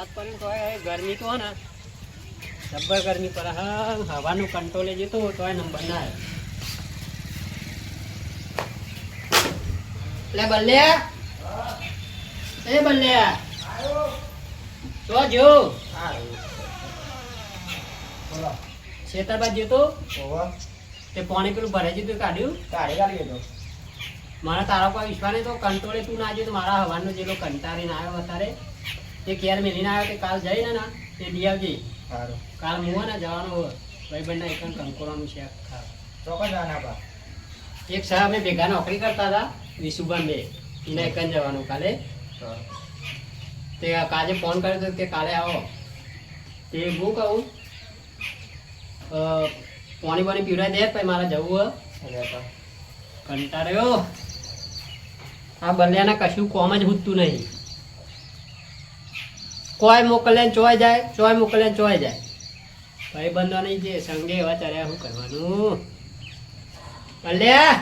વરસાદ પડ્યો તો ગરમી તો ને જબ્બર ગરમી પડે. હા, હવાનું કંટ્રોલ જતો તો નંબર ના આવે. એટલે બલ્યા એ બલ્યા તો જો ખેતર બાદ જતો તે પાણી પેલું ભરાઈ જતું કાઢ્યું મારા તારા કોઈ વિશ્વાસ નહીં તો કંટ્રોલે તું ના આવ્યો તો મારા હવાનો જેલો કંટાળીને આવ્યો અત્યારે તે કેર મેલીને આવ્યો કે કાલ જઈને ના તે દી આવજે. કાલ હું ને જવાનો ભાઈબંધના એક કંકોરાનું શેક ખાવા એક સાહેબ અમે ભેગા નોકરી કરતા હતા વિશુભાઈ બે એને એક જવાનું કાલે. તે કાજે ફોન કર્યો હતો કે કાલે આવો તે હું કહું પાણી પાણી પીવડાવી દે પછી મારે જવું કંટાળ્યો. આ બલ્યાના કશું કોમ જ હૂતું નહીં. કોઈ મોકલે ચોય જાય ચોય મોકલે ચોય જાય. ભાઈ બંધો નહીં જે સંગે એવા ચર્યા શું કરવાનું. બલ્યા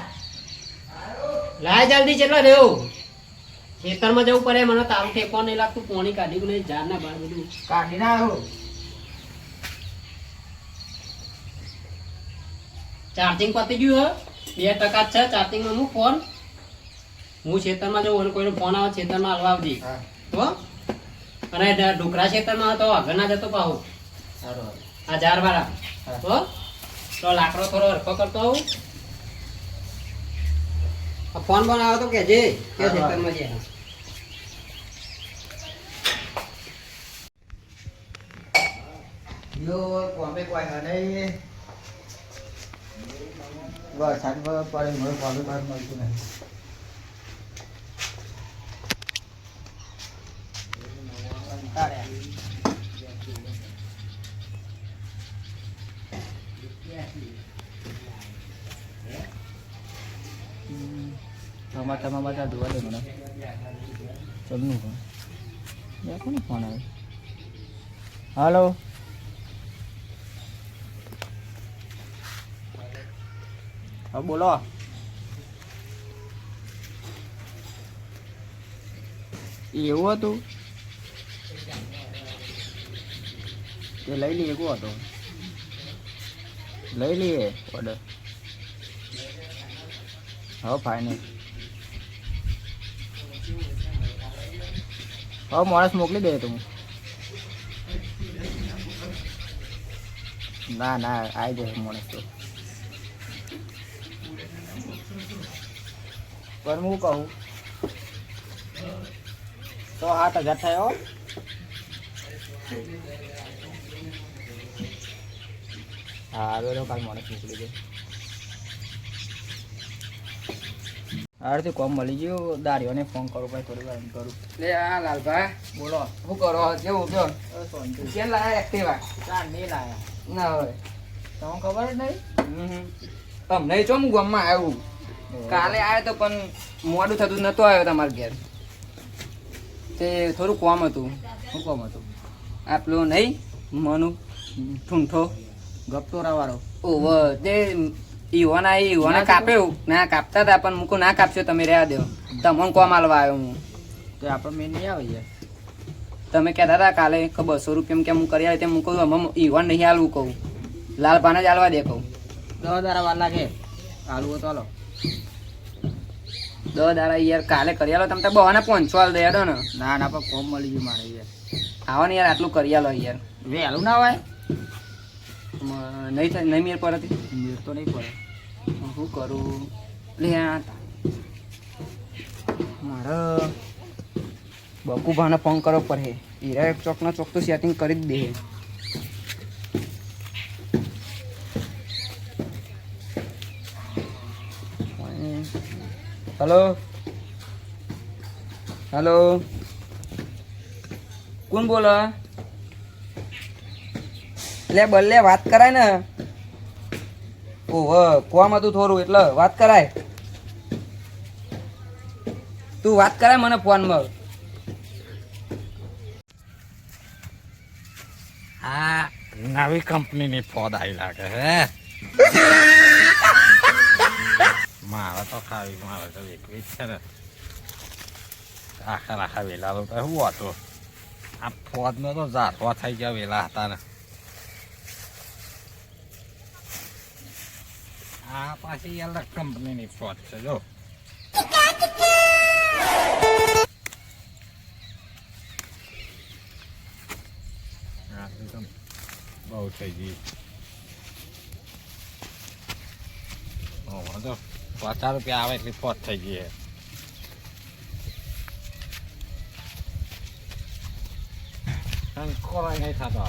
લાય જલ્દી કેટલો રહ્યો ખેતરમાં જવું પડે. મને તારું ઠેકો નહીં લાગતું. પાણી કાઢ્યું નહીં ઝાડ ના બાર બધું કાઢી ના આવ્યો. ચાર્જિંગ પતી ગયું હે 2% જ છે ચાર્જિંગમાં. હું ફોન હું ખેતરમાં જવું અને કોઈનો ફોન આવે ખેતરમાં હાલવા આવજે હો. અને ઢોકરા ખેતરમાં તો આગળ ના જતો પાહુ આ ઝાડ વાળા હો. તો લાકડો થોડો હરખો કરતો આવું. ફોન બોન આવે તો કેજે કે ખેતરમાં છે. કોમે કોઈ હને વરસાદ પડે મને કોમે કોઈ મળતું નહીં. ટમાટા બધા ધોવા દે મને ચલનું કોને ફોન આવે. હાલો હા બોલો. એવું હતું તે લઈ લઈએ. કેવો હતો લઈ લઈએ ઓર્ડર. હા ફાઇનલ. હા માણસ મોકલી દે તું. ના ના આવી જશે માણસ તો. પણ હું કહું તો 8,000 થયો. હા હવે તો કાલ માણસ મોકલી દે. હારથી કોમ મળી ગયું. દાડીઓને ફોન કરું ભાઈ થોડી વાર કરું. લે હા લાલભાઈ બોલો શું કરો કેવું જો કેમ લાયા એક્ટિવા? નહીં લાયા ના હવે તમને ખબર જ નહીં. તમને ચો હું ગામમાં આવ્યું કાલે આવ્યો તો પણ મોડું થતું નતો આવ્યો તમારા ઘેર. તે થોડું કોમ હતું. શું કોમ હતું? આપલો નહીં મનુ ઠૂંઠો ગપટોરા વાળો ઓવ તે ઈવોને કાપ્યું ના કાપતા હતા પણ મૂકો ના કાપશો તમે રહેવા દો. તમને કોમ આલવા આવ્યો હું. તો આપણે મેં નહીં આવી જાય. તમે કહેતા હતા કાલે 200 રૂપિયા કેમ હું કરી આવે તેમ હું કહું અમે ઈવોન નહીં હાલવું કહું. લાલભાને જ હાલવા દે કહું. 10 દાડા વાર લાગે હાલવું તો હાલો. 10 દાડા યાર કાલે કરી આલો. તમે તો બહાને 500 હાલ દે દો ને. ના ના પણ કોમ મળી ગયું મારે યાર. આવો ને યાર આટલું કરી આલો યાર. વહેલું ના હોય નહીં થાય નહીં મેર પડે. મેર તો નહીં પડે. શું કરું લે મારે બકુભાને ફોન કરવો પડે. હીરા એક ચોકના ચોક તો સેટિંગ કરી જ દે. હલો હલો કોણ બોલો? એટલે બલ્લે વાત કરાય ને. ઓહ કોમ હતું થોડું એટલે વાત કરાય. તું વાત કરાય મને ફોનમાં. આ નવી કંપનીની ફોન આવી લાગે હે. મારે તો ખાવી મારે તો વેકવી જ છે ને. આખા વેલા તો શું હતું આ ફોદનો તો ઝાટવા થઈ ગયા વેલા હતા ને આ પાછી અલગ કંપનીની ફોદ છે જો બહુ થઈ ગઈ વાંધો 50 રૂપિયા આવે એટલી ફોદ થઈ ગઈ કોરાય નહીં થતો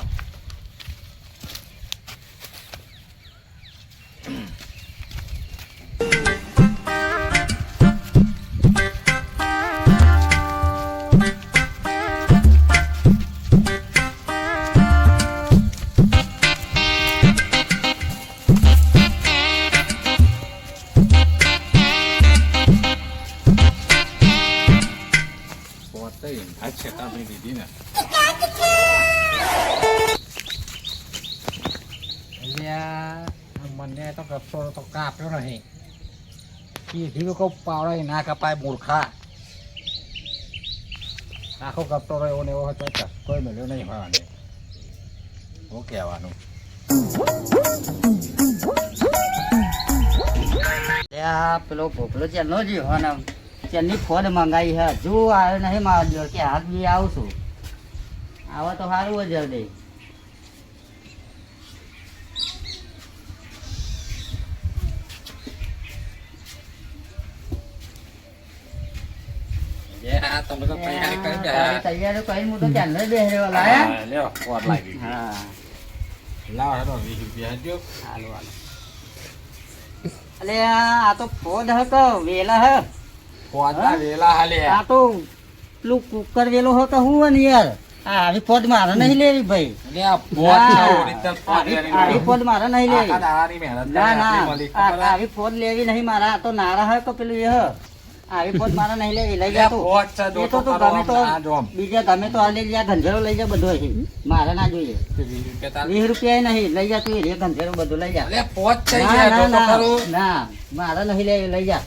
ચેતાવણી દીધી ને મને તો ગપતો તો કાપ્યો નહીં કીધું લોકો પાવડે ના કપાય મૂર્ખા આખો ગપતો રહ્યો એવો ને એવો હતો કોઈ મળ્યો નહીં ભરવાને શું કહેવાનું પેલો ભોપલો ચાલનો જ હોને તેની ફોન મંગાવી હે જો આવ્યો નહીં મારો કે હાથ બી આવું છું આવો તો સારું હોય જલ્દી તમે તો તૈયારી કરી દે તૈયારી કરી હું તો ચાલ બેહ્યો લાયા લ્યો ફોન લાગી હા લાવ હેડો 20 રૂપિયા જો હાલો હાલો અલે આ તો ફોન હે તો વેલા હે ફોનના વેલા હાલે આ તો પેલું કુકર વેલો હો તો હું ને યાર આવી ફોન મારે નહીં લેવી ભાઈ લે આ ફોન છે ઓરિજિનલ ફોન આવી ફોન મારે નહીં લેવી આખા દાડાની મહેનત ના ના આવી ફોન લેવી નહીં મારા તો નારા હે તો પેલું એ આવી ફોન મારે નહીં લેવી લઈ જા તું એ તો તું ગમે તો બીજા ગમે તો લઈ જા ગંધેરો લઈ જા બધું અહીં મારે ના જોઈએ 20 રૂપિયા નહીં લઈ જા તું એ ગંધેરો બધું લઈ જા અલે ફોન થઈ ગયા તો કરું ના મારે નહીં લેવી લઈ જા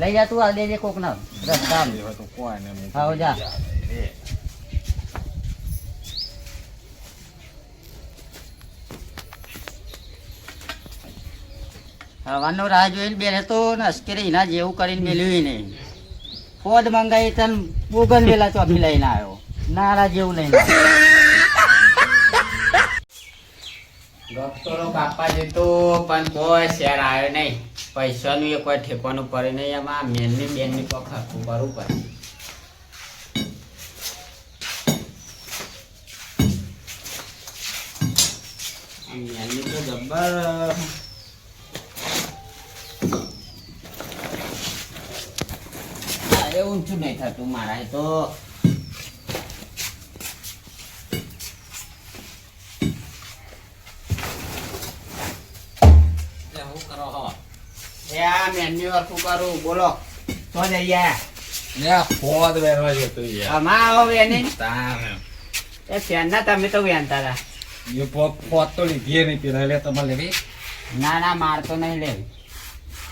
લઈ જા તું આ દેજે કોક ના રસ્તા તો કોઈ ને આવો જા હવાનો રાહ જોઈને બેઠે તો નસ્કરી એના જેવું કરીને મેળવ્યું નહીં ફોડ મંગાવી તને બોગન વેલા ચોથી લઈને આવ્યો નારા જેવું લઈને ગપ્તોરો કાપવા જતો પણ કોઈ શેર આવ્યો નહીં પૈસાનું એ કોઈ ઠેકવાનું પડે નહીં એમાં મેનની બેનની કોઈ ખર્ચું કરવું પડે મેનની તો જબ્બર ઊંચું નહીં થતું મારા તો મેન્યુ શું કરું બોલો તો જઈએ ફોન વેરવા જતો આમાં આવો વેની તારે એ ફેનના તમે તો વેનતા હતા એ ફોન તો લીધી નહીં પેલા લે તમારે લેવી ના ના માર તો નહીં લેવી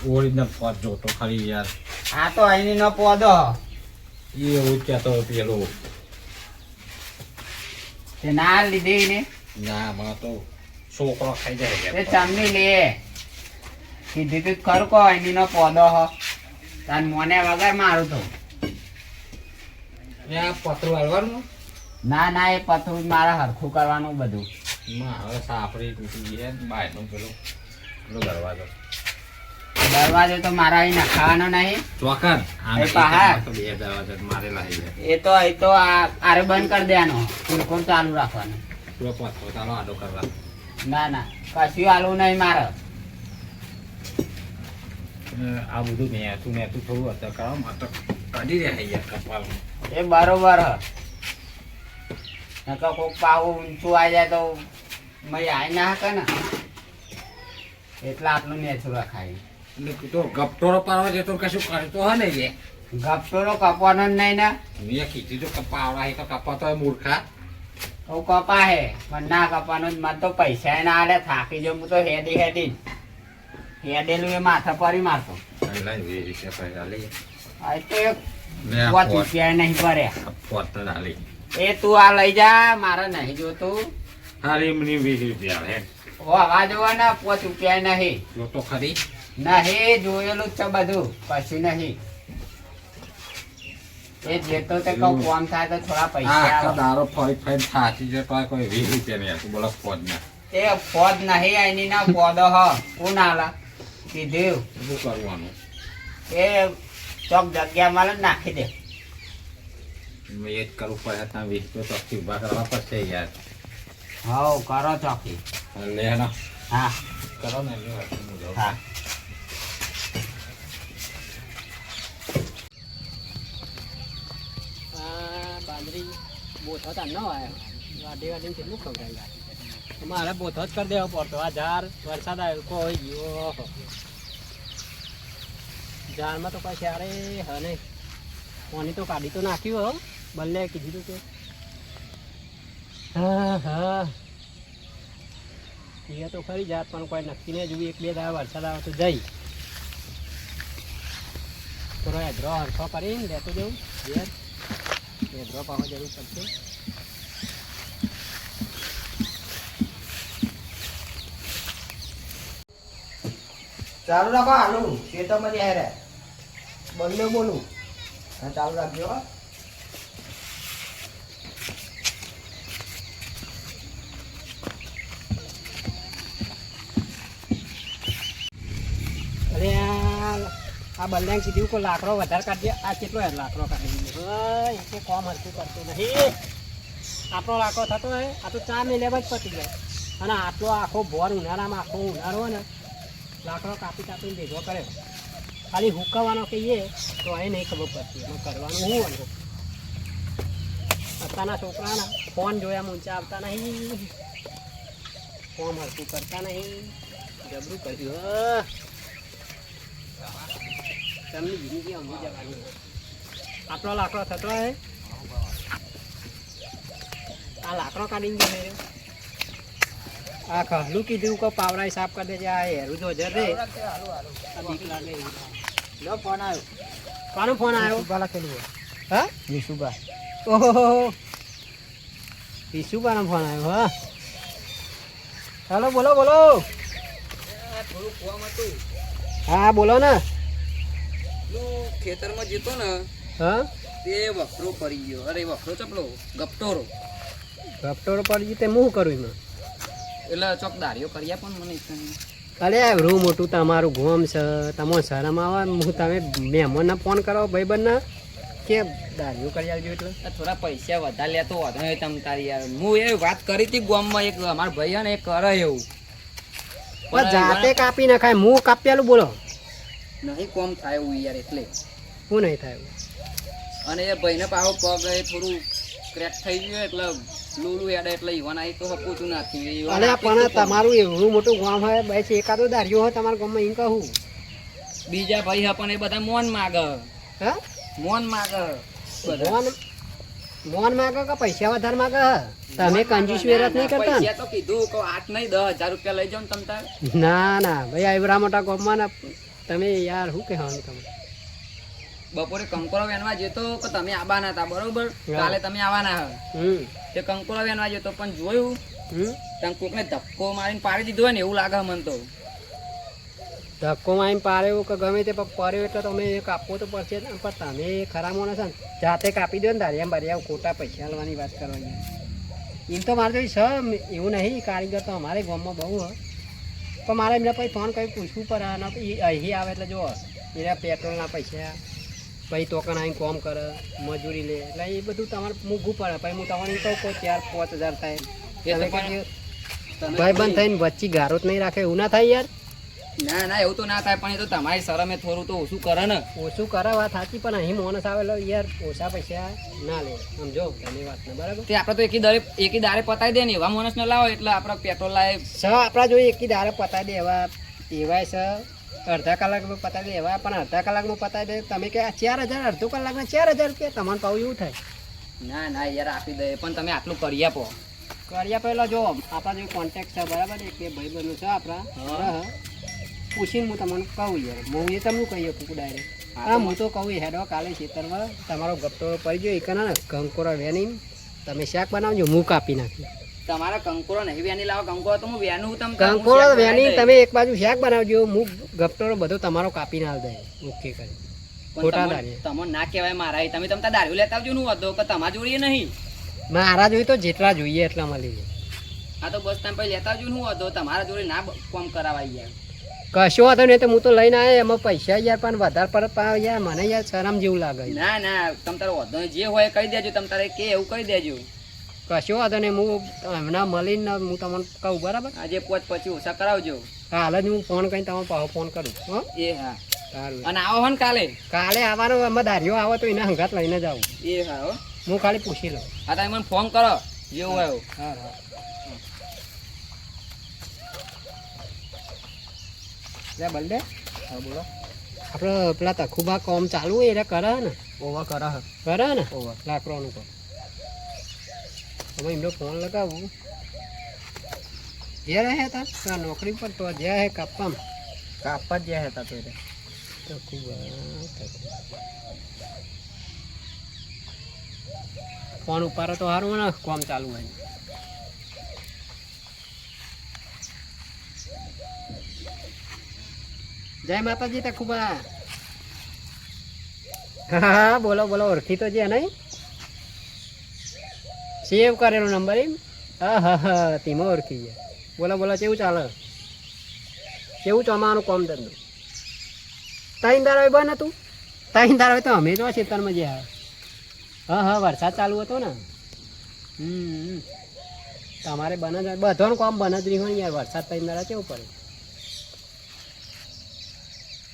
ઓરિજિનલ ફોન જોતો ખરી યાર આ તો અહીંની નો પોદો એ એવું કહેતો પેલો તે ના લીધી ને ના માં તો છોકરો ખાઈ જાય તે ચમની લે કીધું તું ખરું કહો અહીંની નો પોદો હો તાર મોને વગર મારું તો પતરું હાલવાનું ના ના એ પથરું મારે હરખું કરવાનું બધું હવે સાપડી તૂટી ગઈ બાયનો પેલો દરવાજો દરવાજો તો મારા અહીં નખાવાનો નહીં ચોકન એ પહાડ બે દરવાજા મારે લાવી દે એ તો આરે બંધ કરી દેવાનો ફૂલકોર ચાલુ રાખવાનો પૂરો પથરો ચાલો આડો કરવા ના ના કશું આલું નહીં મારે આ બધું મેં થોડું અત્યારે કરવા તો કાઢી દે યાર કપાળમાં એ બરોબર હ નકર કોક પાવું ઊંચું આવી જાય તો મય આવી ના હકે ને એટલે આટલું નેચું રખાય એટલે તો ગપટોરો પાડવા જતો કશું કરતો હે ને એ ગપટોરો કપવાનો જ નહીં ને મેં કીધું તો કપાવડા તો કપાતો હોય મૂર્ખા હું કપા હે પણ ના કપાનો મને તો પૈસા ના આલે થાકી જો હું તો હેડી હેડેલું એ માથા પરી મારતો પૈસા લઈએ આ તો 5 રૂપિયા નહીં ભર્યા પોત ડાલી એ તું આ લઈ જા, મારે નહીં જોતું. હારી એમની 20 રૂપિયા હે વાવા જોવાના 5 રૂપિયા નહીં. જો તો ખરી નહીં જોયેલું જ છે બધું, કશું નહીં. એ જેતો તે કહું કોમ થાય તો થોડા પૈસા આખો આવે. દારો ફરી ફરી થાકી છે તોય કોઈ 20 રૂપિયા નહીં આપતું બોલો ફોન ના એ ફોદ નહીં આઈની ના ફોદો હ કોણ આલા કીધું શું કરવાનું એ ચોક જગ્યા માં નાખી દે. મેં એ જ કરવું પડે ત્યાં 20 તો ચોકથી ઉભા કરવા પડશે યાર હવ કરો ચોકી. લે ના હા કરો ને એમની વાત હું જાઉં. હા આ બાજરી બોથો તાર ન આવ્યો વાડી વાડીને કેટલું ખવડાવી મારે બોથો જ કરી દેવો પડતો. આ ઝાડ વરસાદ આવ્યો કોઈ ગયો ઝાડમાં તો પછી અરે હને કોની તો કાઢી તો નાખ્યું હો બલ્લે કીધું કે હા હા એ તો ખરી જાત પણ કોઈ નક્કી નહીં જોયું. 1-2 દાડા વરસાદ આવે તો જઈ થોડો એધરો હરખો કરીને લેતો જવું ઘેર. એધરો પાવા જરૂર પડશે. ચાલુ રાખો હાલું ખેતરમાંથી હારે બંને બોલું હા ચાલુ રાખજો હો. અરે આ બલ્યાંગ કીધું કે લાકડો વધારે કાઢીએ. આ કેટલો લાકડો કાઢી દીધો એ કોમ હરકું કરતું નહીં. આટલો લાકડો થતો હોય આ તો 4 મિનિટ જ પતી જાય. અને આટલો આખો ભોર ઉનાળામાં આખો ઉનાળો હોય ને લાકડો કાપી કાપીને ભેગો કરે. ખાલી હુકવવાનો કહીએ તો અહીં નહીં ખબર પડતી એમાં કરવાનું શું હોય. અત્યારના છોકરાના ફોન જોયા ઊંચા આવતા નહીં, ફોન હરકું કરતા નહીં, જબરું કર્યું. તમને જિંદગી અમુક જવાની આટલો લાકડો થતો હોય. આ લાકડો કાઢીને ગયો આ ખહલું કીધું કે પાવડા સાફ કરી દેજે. આ હેરું જો જર રે આ બીક લાગે એવું. લો ફોન આવ્યો. કોનો ફોન આવ્યો? વિશુભા લખેલું હોય હા વિશુભા. ઓહો વિશુભાનો ફોન આવ્યો. હા ચાલો બોલો બોલો. થોડું કોમ હતું હા બોલો ને. ખેતરમાં જતો ને હા તે વખરો પડી ગયો. અરે વખરો ચપલો ગપટોરો ગપટોરો પડી ગયો તે હું કરું એમાં? એટલે ચોક દાડીઓ કર્યા પણ મને ઈચ્છા નહીં. અરે રૂ મોટું તમારું ગોમ છે. તમે શરમ આવે હું તમે મહેમાનને ફોન કરો ભાઈબંધના કે દાડીઓ કરી આવજો. એટલે આ થોડા પૈસા વધારે લેતો વધુ હોય તમ તારી યાર. હું એ વાત કરી હતી ગામમાં એક અમારા ભાઈ હે ને એ કરે એવું પણ જાતે કાપી નખાય. હું કાપ્યાલું બોલો નહીં કોમ થાય એવું યાર. એટલે શું નહીં થાય એવું? અને એ ભાઈને પાછો પગ એ થોડું ક્રેક થઈ ગયું એટલે લૂલું યાડે એટલે ઈવાન આવી તો હપોતું નથી. અરે પણ તમારું એવું મોટું ગામ હોય બસ એકાદો દાડીઓ હોય તમારા ગામમાં એમ કહું. બીજા ભાઈ હા પણ એ બધા મોન માગે. હા મોન માગે બધા. મોન મોન માગે કે પૈસા વધારે માગે? તમે કંજૂસ વેરત નહીં કરતા ને? પૈસા તો કીધું કે 8 નહીં 10,000 રૂપિયા લઈ જાઓ ને તમ તાર. ના ના ભાઈ આવરા મોટા ગામમાં ના તમે યાર શું કહેવાનું તમે? બપોરે કંકોરો વેનવા જતો કે તમે આવવાના હતા બરોબર. કાલે તમે આવવાના હતા તે કંકોરો વેનવા જતો પણ જોયું ત્યાં કોકને ધક્કો મારીને પાડી દીધો હોય ને એવું લાગે મને તો. ધક્કો મારીને પાડ્યો કે ગમે તે પડ્યો એટલે તમે એ કાપવો તો પડશે જ ને. પણ તમે ખરા મોને છે ને જાતે કાપી દો ને દારિયા બારિયા ખોટા પૈસા લેવાની વાત કરવાની. એમ તો મારે તો છે એવું નહીં. કારીગર તો અમારે ગામમાં બહુ હોય પણ મારે એમને પછી ફોન કરી પૂછવું પડે. અને અહીં આવે એટલે જો એના પેટ્રોલના પૈસા પછી ટોકન આવીને કોમ કરે મજૂરી લે એટલે એ બધું તમારે મૂકવું પડે. પછી હું તમને એમ કહું કે 4-5 હજાર થાય. ભાઈ બંધ થઈને વચ્ચે ગારો જ નહીં રાખે એવું ના થાય યાર. ના ના એવું તો ના થાય પણ એ તો તમારી શરમે થોડું તો ઓછું કરે ને. ઓછું કરે વાત સાચી પણ અહીં માણસ આવેલો યાર ઓછા પૈસા ના લે. સમજો તમે વાત ને બરાબર. તે આપણે તો એકી દારે પતાવી દે ને એવા માણસ ને લાવો એટલે આપણે પેટ્રોલ લાવે. આપણા જોઈએ એકી દારે પતાવી દે એવા છે. અડધા કલાકમાં પતાવી દે એવા પણ અડધા કલાકમાં પતાવી દે તમે કે 4,000 અડધો કલાકના 4,000 રૂપિયા તમારે પાવું એવું થાય. ના ના યાર આપી દે પણ તમે આટલું કરી આપો. કર્યા પહેલા જો આપણા જે કોન્ટેક્ટ છે બરાબર એક બે ભાઈ બહેનો છે આપણા બરાબર પૂછીને હું તમને કહું યાર. હું એ તમને કહી શકું ડાયરેક્ટ. હા હું તો કહું હેડો કાલે ખેતરમાં તમારો ગપ્ટો પડી ગયો એક ને કંકોરા વેની તમે શાક બનાવજો હું કાપી નાખી તમારા કંકોરો નહીં વેની લાવો કંકોરો તો હું વેનું તમ કંકોડો વેની તમે એક બાજુ શાક બનાવજો હું ગપટોરો બધો તમારો કાપીને આલ દે ઓકે કરી ખોટા દાડી તમને ના કહેવાય મારા તમે તમતા દારૂ લેતા આવજો નું હતો કે તમારા જોડીએ નહીં મારા જોઈ તો જેટલા જોઈએ એટલા મળી જાય આ તો બસ તમે પછી લેતા આવજો નું હતો તમારા જોડે ના કોમ કરાવાય યાર કશો હતો નહીં તો હું તો લઈને આવ્યો એમાં પૈસા યાર પણ વધારે પડત પાવ યાર મને યાર શરમ જેવું લાગે ના ના તમ તારો વધો જે હોય કહી દેજો તમ તારે કે એવું કહી દેજો કશો હતો ને હું હમણાં મળીને હું તમને કહું બરાબર આજે પોચ પછી ઓછા કરાવજો હાલ જ હું ફોન કરીને તમારો પાછો ફોન કરું હો એ હા સારું અને આવો હો ને કાલે કાલે આવવાનો આમાં દારીઓ આવે તો એના હંગાત લઈને જાઉં એ હા હો હું ખાલી પૂછી લઉં હા તમે મને ફોન કરો જેવું હોય એવું હા હા લે બલડે હા બોલો આપણે પેલા તખુબા કોમ ચાલુ હોય એટલે કરે ને ઓવા કરા કરે ને ઓવા લાકડાનું કોમ હવે એમનો ફોન લગાવું ઘેર હે તા નોકરી પર તો જ્યાં હે કાપવામાં કાપા જ્યાં હતા તો રે ફોન ઉપાડો તો સારું ને કોમ ચાલુ હોય જય માતાજી તખુબા હા બોલો બોલો ઓળખી તો છે નહીં સેવ કરેલો નંબર એમ હા હા હા તેમાં ઓળખી ગયા બોલો બોલો કેવું ચાલે કેવું ચોમાવાનું કોમ ધંધો તાઈન દારા બંધ હતું તાઈન દારા તો અમે જો ખેતરમાં જ્યાં હા હા વરસાદ ચાલુ હતો ને તમારે બને જ બધાનું કામ બને જ રહ્યું હોય યાર વરસાદ તાઈન દારા કેવું પડે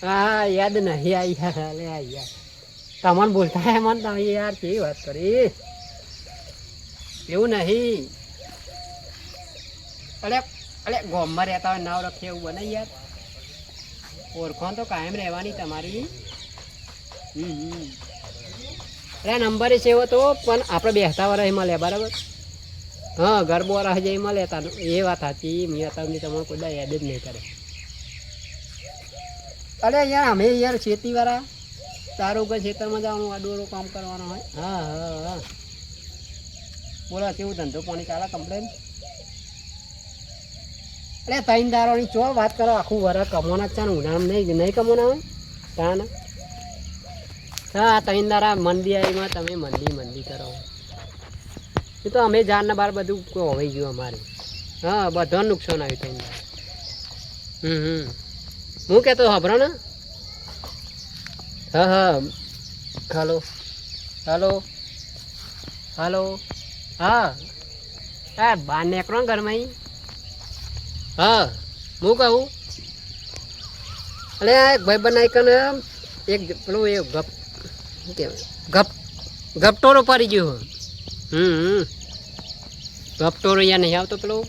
હા યાદ નહીં આવી યાર લે યાર તમને બોલતા હે મને તમે યાર કેવી વાત કરી એવું નહીં અરે અરે ગોમમાં રહેતા હોય નાવ રખે એવું બને યાર ઓળખાણ તો કાયમ રહેવાની તમારી અરે નંબર છે એવો તો પણ આપણે બેસતા વાળા એમાં લે બરાબર હા ગરબો વાળા હજે એમાં લેતા એ વાત સાચી મેં તમને તમારે કોઈ યાદ જ નહીં કરે અરે યાર અમે યાર ખેતીવાળા તારું કે ખેતરમાં જવાનું આડોરો કામ કરવાનો હોય હા હા હા બોલો કેવું ધંધો પાણી ચાલે કમ્પ્લેન અરે ત્રણ દારોની ચો વાત કરો આખું વરસ કમોના જ છે ને ઉનાળામાં નહીં કમોના હોય તા ને હા ત્રણ દારા મંદી આવીમાં તમે મંદી કરો એ તો અમે જાનના બાર બધું હોવાઈ ગયું અમારે હા બધાને નુકસાન આવ્યું ત્રણ દારા હું કહેતો ખબરો ને હા હા હાલો હાલો હાલો હા હા બહાર નીકળો ને ઘરમાં હા હું કહું અરે એક ભાઈ બનાવી કને એક પેલું એ ગપ શું કહેવાય ગપટોરો પડી ગયો ગપટોરો અહીંયા નહીં આવતો પેલો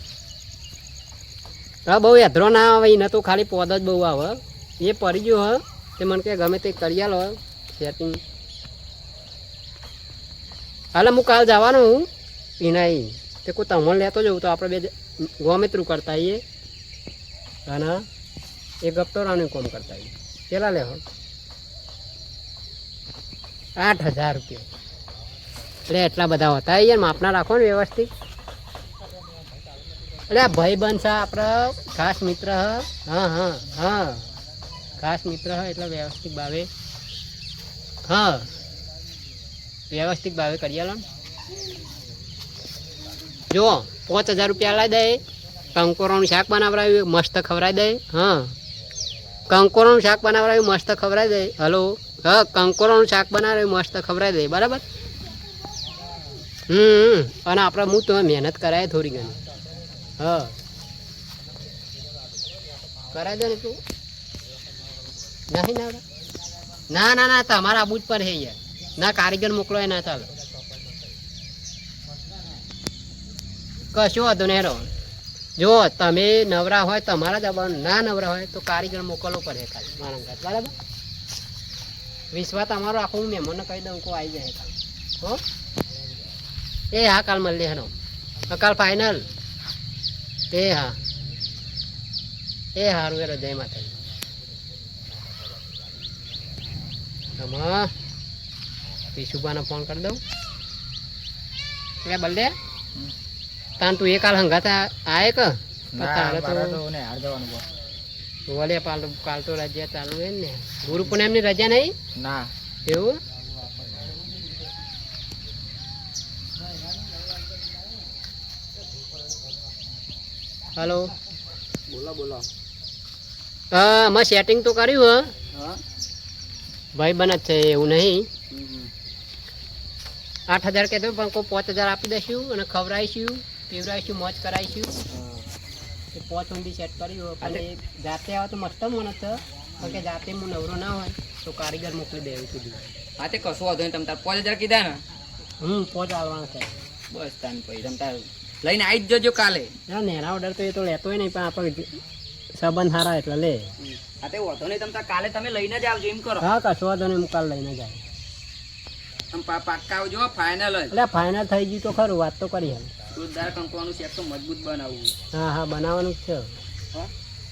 હા બહુ યાદરો ના આવે એને તો ખાલી પોદ જ બહુ આવે એ પડી ગયો હ તે મને કે ગમે તે કરી આલો સેટિંગ હાલ હું કાલ જવાનો હું એના તે કોઈ તમને લેતો જવું તો આપણે બે ગોમિત્રું કરતા આવીએ અને એ ગપટોરાનું કામ કરતા આવીએ કેટલા લે 8,000 રૂપિયા એટલે એટલા બધા હોતા યાર માપના રાખો ને વ્યવસ્થિત એટલે આ ભાઈ બનશે આપણે ખાસ મિત્ર હા હા હા ખાસ મિત્ર હ એટલે વ્યવસ્થિત ભાવે હા વ્યવસ્થિત ભાવે કરી આલો જો 5,000 રૂપિયા લાવી દે કંકોરોનું શાક બનાવડાવ્યું મસ્ત ખવડાવી દે હા કંકોરોનું શાક બનાવડાવ્યું મસ્ત ખવડાવી દે હલો હા કંકોરોનું શાક બનાવડાવ્યું મસ્ત ખવડાવી દે બરાબર અને આપણે હું તો મહેનત કરાય થોડી ઘણી હા કરાય દે ને તું નહીં ના ના ના તમારા આબુ જ પર હે યાર ના કારીગર મોકલો એ ના ચાલો કશો વાંધો નહીં રહો જો તમે નવરા હોય તમારા જ આવવાનું ના નવરા હોય તો કારીગર મોકલવો પડે ખાલી મારા ઘર બરાબર વિશ્વાસ તમારો આખો હું મહેમાનને કહી દઉં કોઈ આવી જાય કાલ હો એ હા કાલ મળીએ હેનો કાલ ફાઇનલ એ હા સારું એ જય માતાજી પીશુબાને ફોન કરી દઉં એટલે બલ્લે તાન તું એ કાલ હંગાત આય કે તારે તો ને હાર જવાનું બસ. વલે કાલ તો રજા ચાલુ હોય ને ગુરુ પૂનમની રજા નહીં ના એવું હલો બોલો હા અમે સેટિંગ તો કર્યું હા ભાઈ બન જ છે એવું નહીં 8,000 કહેતો પણ કોઈ 5,000 આપી દઈશું અને ખવડાવીશું પીવડાવીશું મોજ કરાવીશું એ 5 ઊંડી સેટ કર્યું પણ એ જાતે આવે તો મસ્ત મને છે પણ કે જાતે હું નવરો ના હોય તો કારીગર મોકલી દે એવું કીધું હા તે કશું વાંધો નહીં તમે તાર 5,000 કીધા ને 5 આવવાના છે બસ તાન પછી તમે તાર લઈને આવી જ જજો કાલે. ના નેના ઓર્ડર તો એ તો લેતોય નહીં પણ આપણે સંબંધ સારા એટલે લે હા તે વાંધો નહીં તમે તાર કાલે તમે લઈને જ આવજો એમ કરો. હા કશો વાંધો નહીં હું કાલ લઈને જાય તમે પાક્કા આવજો ફાઇનલ જ. એટલે ફાઇનલ થઈ ગયું તો ખરું વાત તો કરી હાલ દૂધદાર કંકવાનું શેક તો મજબૂત બનાવવું. હા હા બનાવવાનું જ છે હા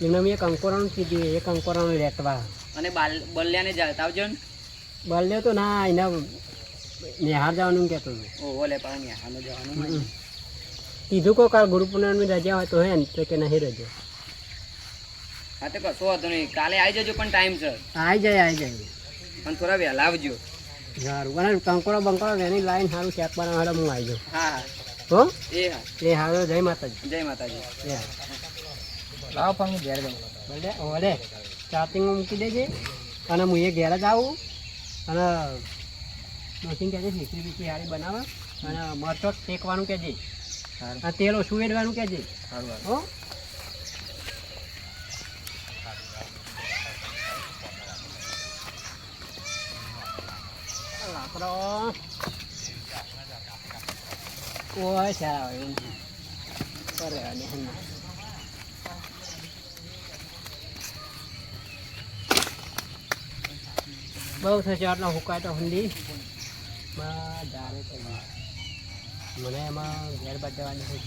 એમને મેં એક અંકોરાનું કીધું એક અંકોરાનું લેટવા અને બલ્યાને જાતા આવજો ને. બલ્યો તો ના એના નિહાર જવાનું કહેતો હતો ઓહો લે પાછું ન્યાહાને જવાનું હોય. કીધું કો કાલ ગુરુ પૂનમની રજા હોય તો હે ને તો કે નહીં રજો હા તે કશો વાંધો નહીં કાલે આવી જજો પણ ટાઈમ સર આવી જાય પણ થોડા વહેલા આવજો. સારું અને કંકોડો બંકોડો એની લાઈન સારું શેક બનાવવા હું આવી જાઉં હા હા હો એ હા એ હારો જય માતાજી જય માતાજી. એ હા લાવો પણ હું ઘેર જાઉં. ભલે ઓલે ચાર્જિંગમાં મૂકી દેજે અને હું એ ઘેર જ આવું અને મશીન કહેજે મીઠી બીઠી હારી બનાવે અને મરચો શેકવાનું કહેજે આ તેલ ઓછું વેડવાનું કહેજે સારું હો લાકડો કોઈ સારા હોય એમ કરે અને બહુ થશે આટલો હુકાય તો હુંડી માં જારે મને એમાં ઘેર બાદ જવાની છે